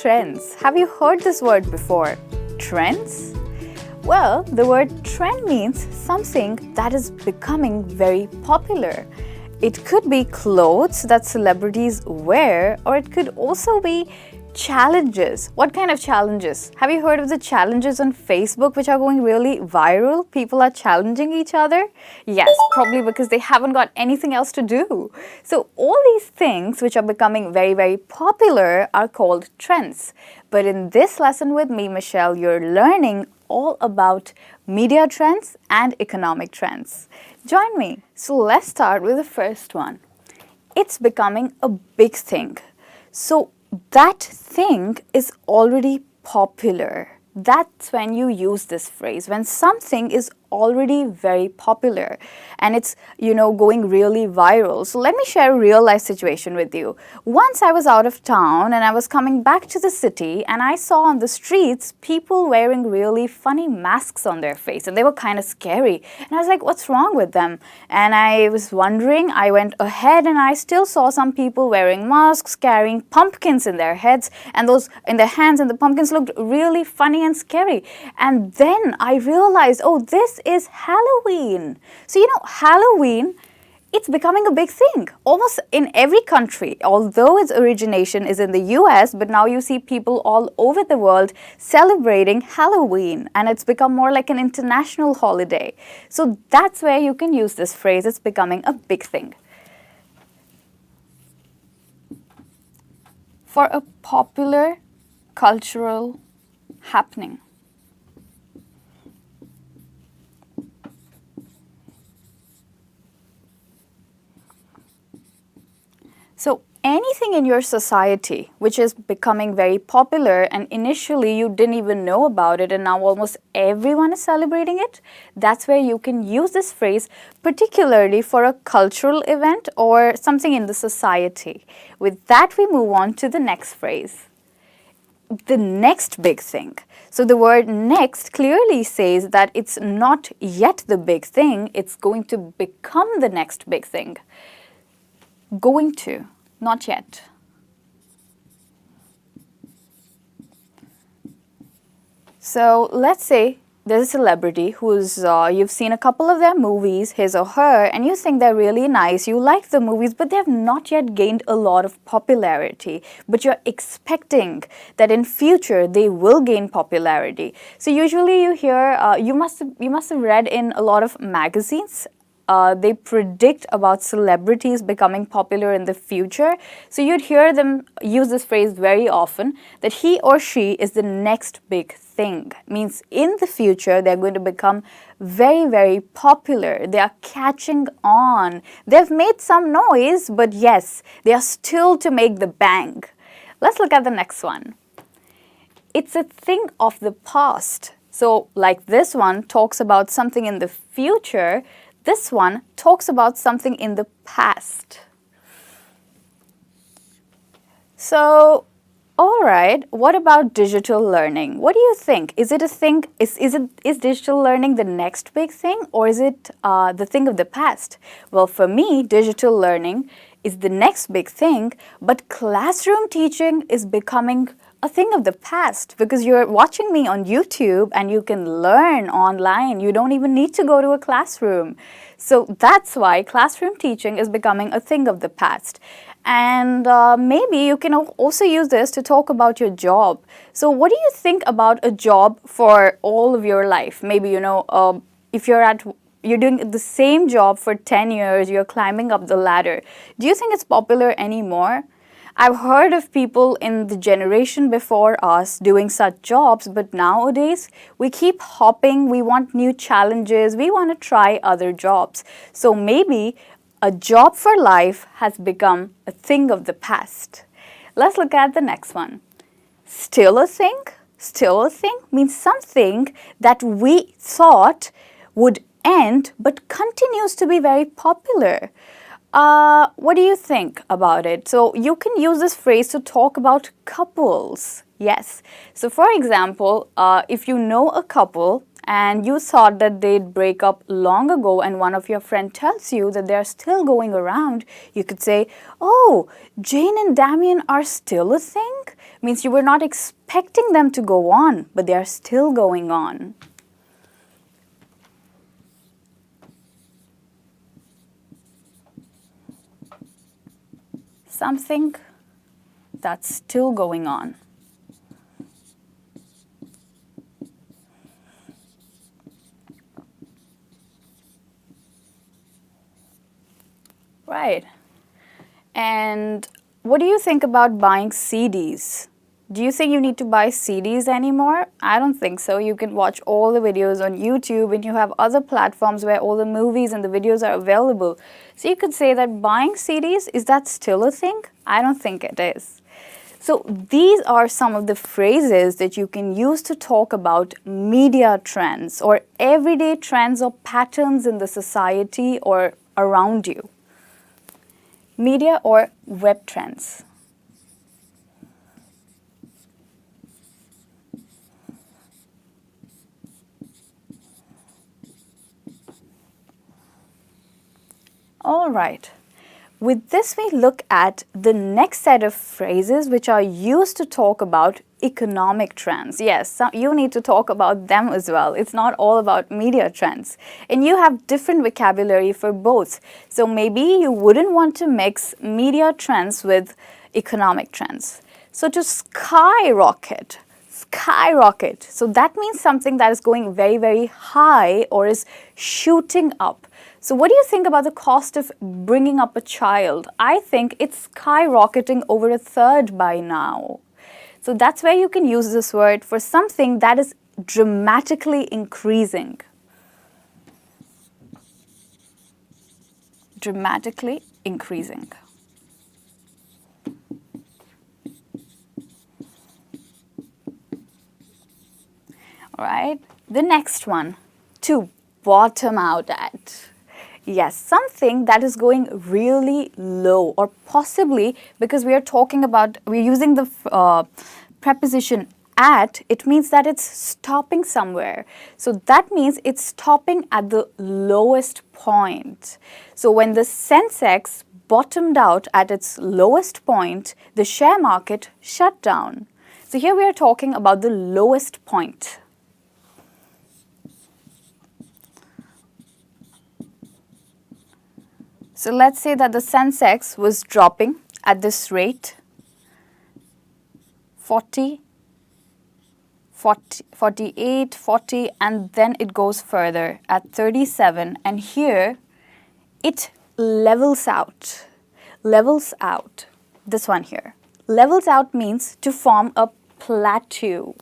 trends. Have you heard this word before? Trends? Well, the word trend means something that is becoming very popular. It could be clothes that celebrities wear, or it could also be challenges. What kind of challenges? Have you heard of the challenges on Facebook which are going really viral? People are challenging each other? Yes, probably because they haven't got anything else to do. So all these things which are becoming very, very popular are called trends. But in this lesson with me, Michelle, you're learning all about media trends and economic trends. Join me. So let's start with the first one. It's becoming a big thing. So that thing is already popular. That's when you use this phrase, when something is already very popular and it's, going really viral. So let me share a real life situation with you. Once I was out of town and I was coming back to the city and I saw on the streets people wearing really funny masks on their face and they were kind of scary. And I was like, what's wrong with them? And I was wondering, I went ahead and I still saw some people wearing masks, carrying pumpkins in their heads and those in their hands, and the pumpkins looked really funny and scary. And then I realized, oh, this is Halloween. So Halloween, it's becoming a big thing almost in every country, although its origination is in the US, but now you see people all over the world celebrating Halloween, and it's become more like an international holiday. So that's where you can use this phrase, it's becoming a big thing. For a popular cultural happening. So anything in your society which is becoming very popular and initially you didn't even know about it and now almost everyone is celebrating it, that's where you can use this phrase, particularly for a cultural event or something in the society. With that, we move on to the next phrase. The next big thing. So the word next clearly says that it's not yet the big thing, it's going to become the next big thing. Going to, not yet. So let's say there's a celebrity who's, you've seen a couple of their movies, his or her, and you think they're really nice, you like the movies, but they have not yet gained a lot of popularity. But you're expecting that in future they will gain popularity. So usually you hear, you must have read in a lot of magazines, they predict about celebrities becoming popular in the future. So you'd hear them use this phrase very often, that he or she is the next big thing. Means in the future, they're going to become very, very popular. They are catching on. They've made some noise, but yes, they are still to make the bang. Let's look at the next one. It's a thing of the past. So like this one talks about something in the future, this one talks about something in the past. So, all right, what about digital learning? What do you think? Is it a thing? Is digital learning the next big thing, or is it the thing of the past? Well, for me, digital learning is the next big thing, but classroom teaching is becoming a thing of the past, because you're watching me on YouTube and you can learn online. You don't even need to go to a classroom. So that's why classroom teaching is becoming a thing of the past. And maybe you can also use this to talk about your job. So what do you think about a job for all of your life? Maybe, if you're doing the same job for 10 years, you're climbing up the ladder. Do you think it's popular anymore? I've heard of people in the generation before us doing such jobs, but nowadays we keep hopping, we want new challenges, we want to try other jobs. So maybe a job for life has become a thing of the past. Let's look at the next one. Still a thing? Still a thing means something that we thought would end but continues to be very popular. What do you think about it? So you can use this phrase to talk about couples. Yes. So for example, if you know a couple and you thought that they'd break up long ago, and one of your friends tells you that they're still going around, you could say, oh, Jane and Damien are still a thing? Means you were not expecting them to go on, but they are still going on. Something that's still going on. Right. And what do you think about buying CDs? Do you think you need to buy CDs anymore? I don't think so. You can watch all the videos on YouTube, and you have other platforms where all the movies and the videos are available. So you could say that buying CDs, is that still a thing? I don't think it is. So these are some of the phrases that you can use to talk about media trends or everyday trends or patterns in the society or around you. Media or web trends. All right. With this, we look at the next set of phrases which are used to talk about economic trends. Yes, you need to talk about them as well. It's not all about media trends. And you have different vocabulary for both. So maybe you wouldn't want to mix media trends with economic trends. So to skyrocket. So that means something that is going very, very high or is shooting up. So what do you think about the cost of bringing up a child? I think it's skyrocketing over a third by now. So that's where you can use this word for something that is dramatically increasing. Dramatically increasing. All right, the next one, to bottom out at. Yes, something that is going really low, or possibly because we're using the preposition at, it means that it's stopping somewhere. So that means it's stopping at the lowest point. So when the Sensex bottomed out at its lowest point, the share market shut down. So here we are talking about the lowest point. So let's say that the Sensex was dropping at this rate, 40, 48, 40, and then it goes further at 37, and here it levels out. Levels out. This one here. Levels out means to form a plateau.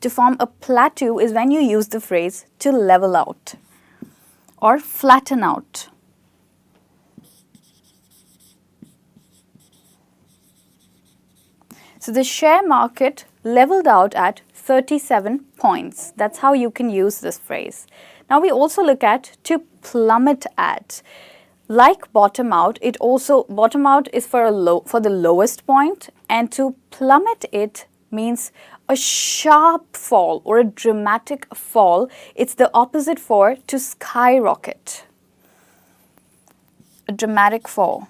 To form a plateau is when you use the phrase to level out or flatten out. So the share market leveled out at 37 points. That's how you can use this phrase. Now we also look at to plummet at. Like bottom out, bottom out is for the lowest point, and to plummet it means a sharp fall or a dramatic fall. It's the opposite for to skyrocket. A dramatic fall.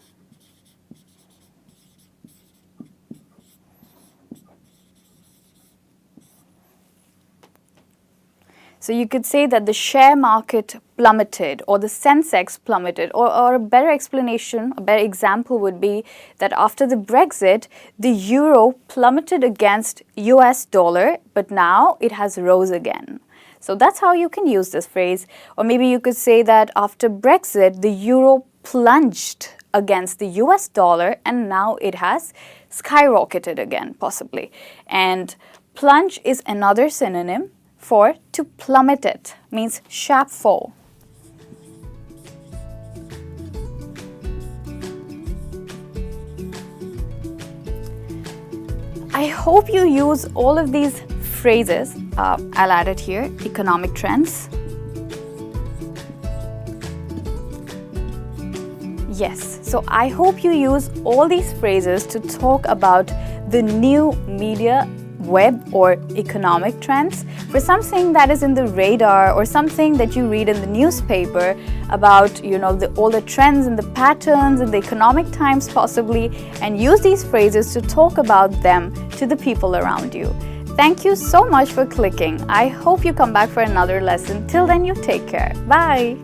So you could say that the share market plummeted, or the Sensex plummeted, or a better explanation, a better example would be that after the Brexit, the euro plummeted against US dollar, but now it has rose again. So that's how you can use this phrase. Or maybe you could say that after Brexit, the euro plunged against the US dollar, and now it has skyrocketed again, possibly. And plunge is another synonym for to plummet it, means sharp fall. I hope you use all of these phrases. I'll add it here, economic trends. Yes, so I hope you use all these phrases to talk about the new media web or economic trends, for something that is in the radar or something that you read in the newspaper about, all the trends and the patterns in the economic times possibly, and use these phrases to talk about them to the people around you. Thank you so much for clicking. I hope you come back for another lesson. Till then, you take care. Bye.